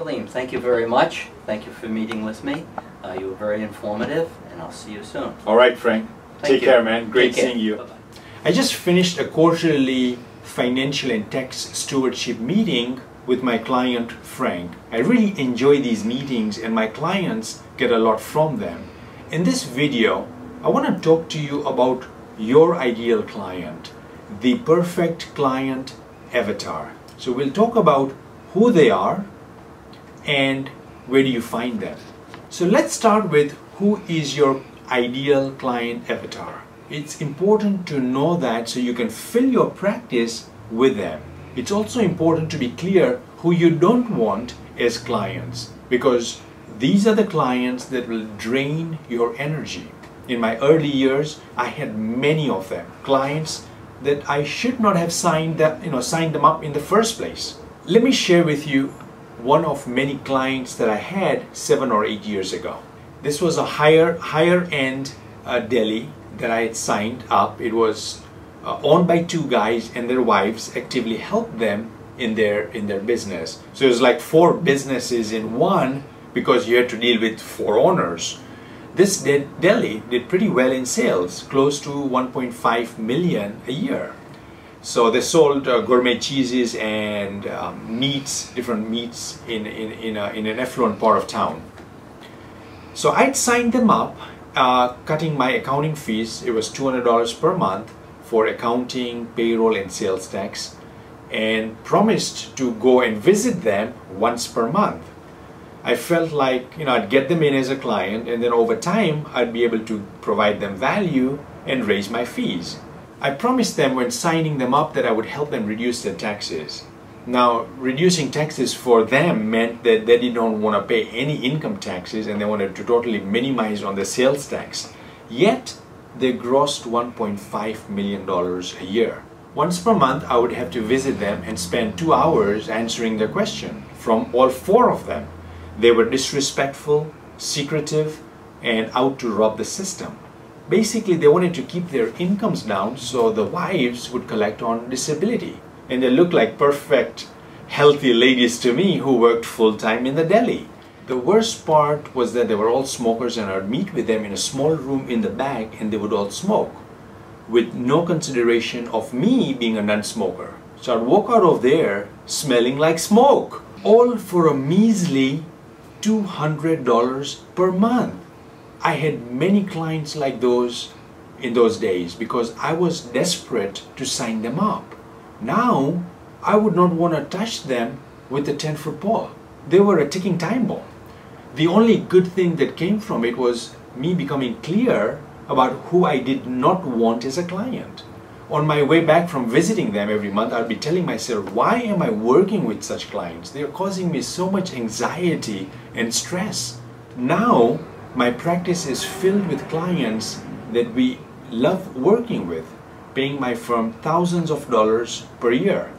Salim, thank you very much. Thank you for meeting with me. You were very informative, and I'll see you soon. All right, Frank. Take care, man. Great seeing you. Bye-bye. I just finished a quarterly financial and tax stewardship meeting with my client, Frank. I really enjoy these meetings, and my clients get a lot from them. In this video, I want to talk to you about your ideal client, the perfect client avatar. So we'll talk about who they are and where do you find them. So let's start with who is your ideal client avatar. It's important to know that so you can fill your practice with them. It's also important to be clear who you don't want as clients, because these are the clients that will drain your energy. In my early years, I had many of them, clients that I should not have signed them up in the first place. Let me share with you one of many clients that I had 7 or 8 years ago. This was a higher end deli that I had signed up. It was owned by 2 guys, and their wives actively helped them in their business. So it was like 4 businesses in one, because you had to deal with 4 owners. This deli did pretty well in sales, close to 1.5 million a year. So they sold gourmet cheeses and meats, different meats in an affluent part of town. So I'd signed them up, cutting my accounting fees. It was $200 per month for accounting, payroll, and sales tax, and promised to go and visit them once per month. I felt like I'd get them in as a client, and then over time I'd be able to provide them value and raise my fees. I promised them when signing them up that I would help them reduce their taxes. Now, reducing taxes for them meant that they didn't want to pay any income taxes, and they wanted to totally minimize on the sales tax. Yet they grossed $1.5 million a year. Once per month I would have to visit them and spend 2 hours answering their question from all 4 of them. They were disrespectful, secretive, and out to rob the system. Basically, they wanted to keep their incomes down so the wives would collect on disability. And they looked like perfect, healthy ladies to me who worked full-time in the deli. The worst part was that they were all smokers, and I would meet with them in a small room in the back, and they would all smoke, with no consideration of me being a non-smoker. So I'd walk out of there smelling like smoke, all for a measly $200 per month. I had many clients like those in those days because I was desperate to sign them up. Now, I would not want to touch them with a 10-foot pole. They were a ticking time bomb. The only good thing that came from it was me becoming clear about who I did not want as a client. On my way back from visiting them every month, I'd be telling myself, why am I working with such clients? They are causing me so much anxiety and stress. Now, my practice is filled with clients that we love working with, paying my firm thousands of dollars per year.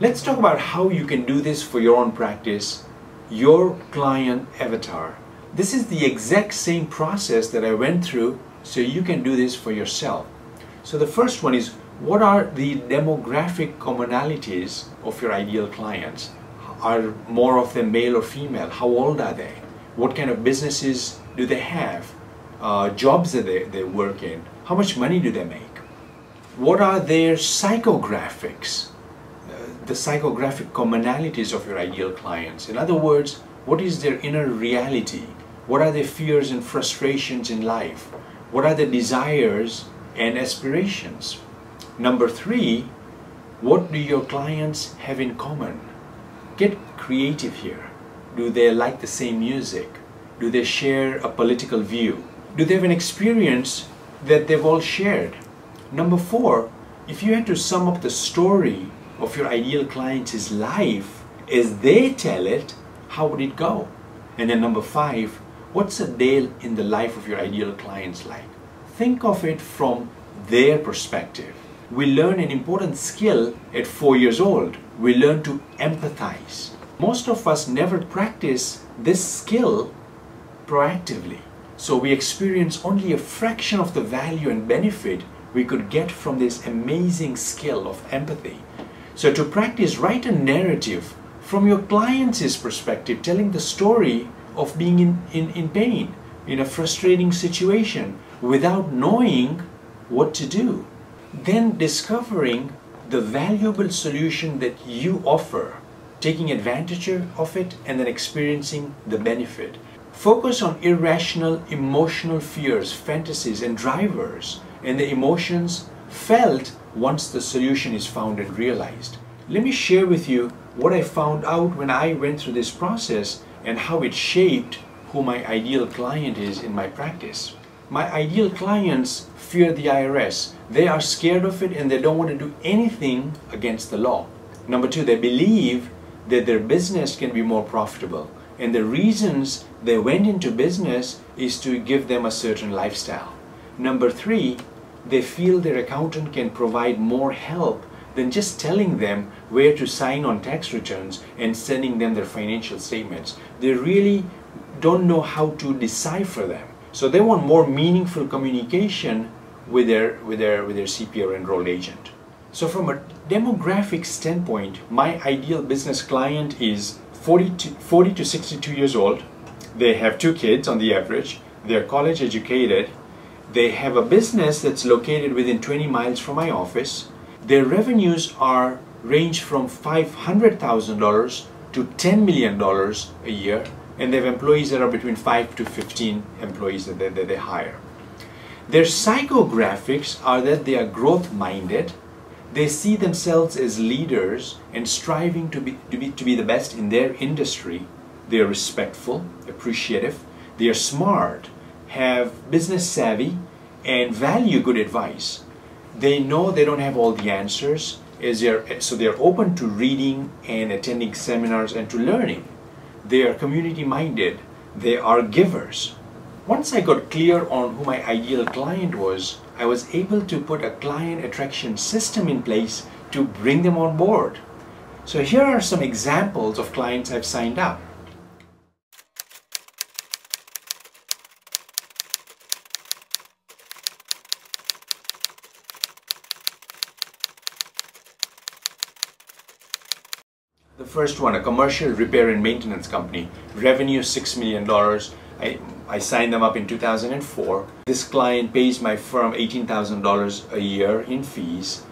Let's talk about how you can do this for your own practice, your client avatar. This is the exact same process that I went through, so you can do this for yourself. So the first one is, what are the demographic commonalities of your ideal clients? Are more of them male or female? How old are they? What kind of businesses do they have? Jobs that they work in? How much money do they make? What are their psychographics? The psychographic commonalities of your ideal clients. In other words, what is their inner reality? What are their fears and frustrations in life? What are their desires and aspirations? Number 3, what do your clients have in common? Get creative here. Do they like the same music? Do they share a political view? Do they have an experience that they've all shared? Number 4, if you had to sum up the story of your ideal client's life as they tell it, how would it go? And then number 5, what's a day in the life of your ideal clients like? Think of it from their perspective. We learn an important skill at 4 years old. We learn to empathize. Most of us never practice this skill proactively. So we experience only a fraction of the value and benefit we could get from this amazing skill of empathy. So to practice, write a narrative from your client's perspective, telling the story of being in pain, in a frustrating situation, without knowing what to do. Then discovering the valuable solution that you offer, taking advantage of it, and then experiencing the benefit. Focus on irrational emotional fears, fantasies, and drivers, and the emotions felt once the solution is found and realized. Let me share with you what I found out when I went through this process and how it shaped who my ideal client is in my practice. My ideal clients fear the IRS. They are scared of it and they don't want to do anything against the law. Number two, they believe that their business can be more profitable. And the reasons they went into business is to give them a certain lifestyle. Number three, they feel their accountant can provide more help than just telling them where to sign on tax returns and sending them their financial statements. They really don't know how to decipher them. So they want more meaningful communication with their CPA or enrolled agent. So from a demographic standpoint, my ideal business client is 40 to 62 years old. They have 2 kids on the average. They're college educated. They have a business that's located within 20 miles from my office. Their revenues range from $500,000 to $10 million a year, and they have employees that are between 5 to 15 employees that they hire. Their psychographics are that they are growth-minded. They see themselves as leaders and striving to be the best in their industry. They are respectful, appreciative. They are smart, have business savvy, and value good advice. They know they don't have all the answers, so they are open to reading and attending seminars and to learning. They are community-minded. They are givers. Once I got clear on who my ideal client was, I was able to put a client attraction system in place to bring them on board. So here are some examples of clients I've signed up. The first one, a commercial repair and maintenance company, revenue $6 million. I signed them up in 2004. This client pays my firm $18,000 a year in fees.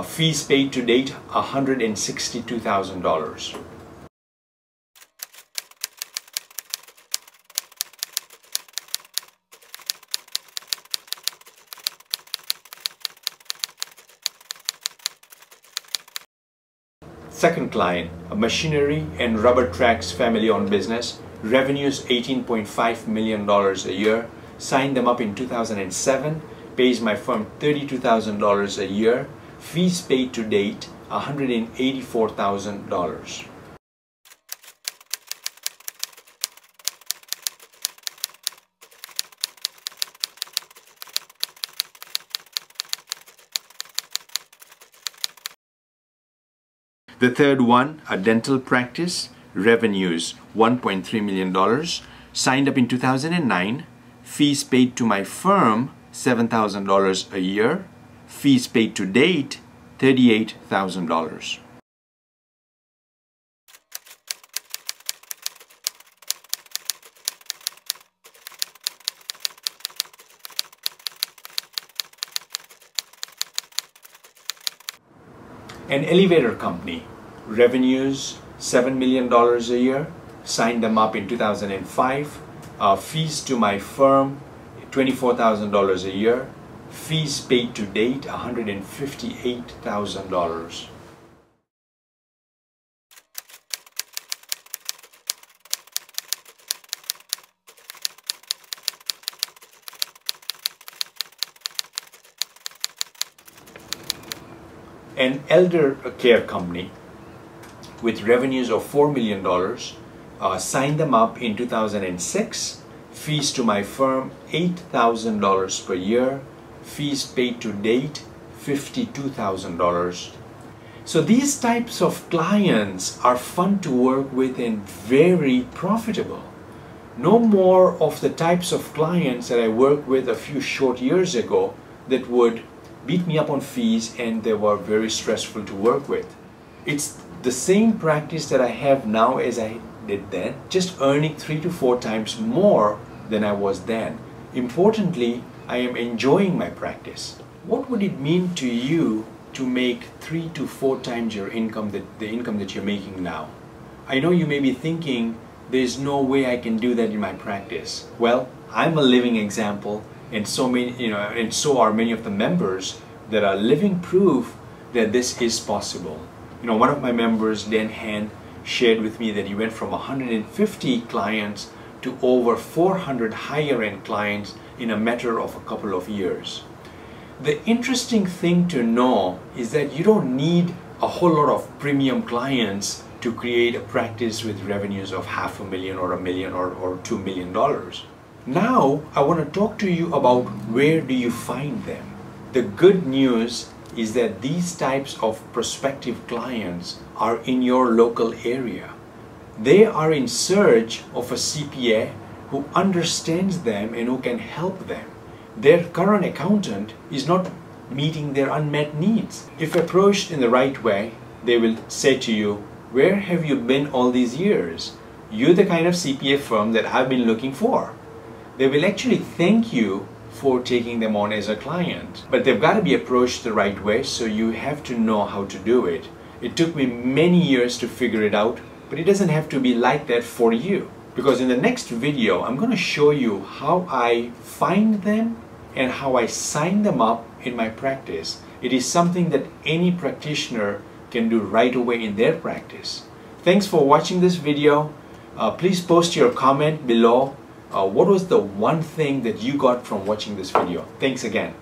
Fees paid to date, $162,000. Second client, a machinery and rubber tracks family-owned business, revenues $18.5 million a year, signed them up in 2007, pays my firm $32,000 a year, fees paid to date $184,000. The third one, a dental practice, revenues $1.3 million, signed up in 2009, fees paid to my firm $7,000 a year, fees paid to date $38,000. An elevator company, revenues $7 million a year, signed them up in 2005, fees to my firm $24,000 a year, fees paid to date $158,000. An elder care company with revenues of $4 million, signed them up in 2006, fees to my firm $8,000 per year, fees paid to date $52,000. So these types of clients are fun to work with and very profitable. No more of the types of clients that I worked with a few short years ago that would beat me up on fees and they were very stressful to work with. It's the same practice that I have now as I did then, just earning 3 to 4 times more than I was then. Importantly, I am enjoying my practice. What would it mean to you to make 3 to 4 times your income, the income that you're making now? I know you may be thinking, there's no way I can do that in my practice. Well, I'm a living example, and so are many of the members that are living proof that this is possible. One of my members, Dan Han, shared with me that he went from 150 clients to over 400 higher-end clients in a matter of a couple of years. The interesting thing to know is that you don't need a whole lot of premium clients to create a practice with revenues of $500,000 or $1 million or $2 million. Now, I want to talk to you about where do you find them. The good news is that these types of prospective clients are in your local area. They are in search of a CPA who understands them and who can help them. Their current accountant is not meeting their unmet needs. If approached in the right way, they will say to you, "Where have you been all these years? You're the kind of CPA firm that I've been looking for." They will actually thank you for taking them on as a client. But they've got to be approached the right way, so you have to know how to do it. It took me many years to figure it out, but it doesn't have to be like that for you. Because in the next video, I'm going to show you how I find them and how I sign them up in my practice. It is something that any practitioner can do right away in their practice. Thanks for watching this video. Please post your comment below. What was the one thing that you got from watching this video? Thanks again.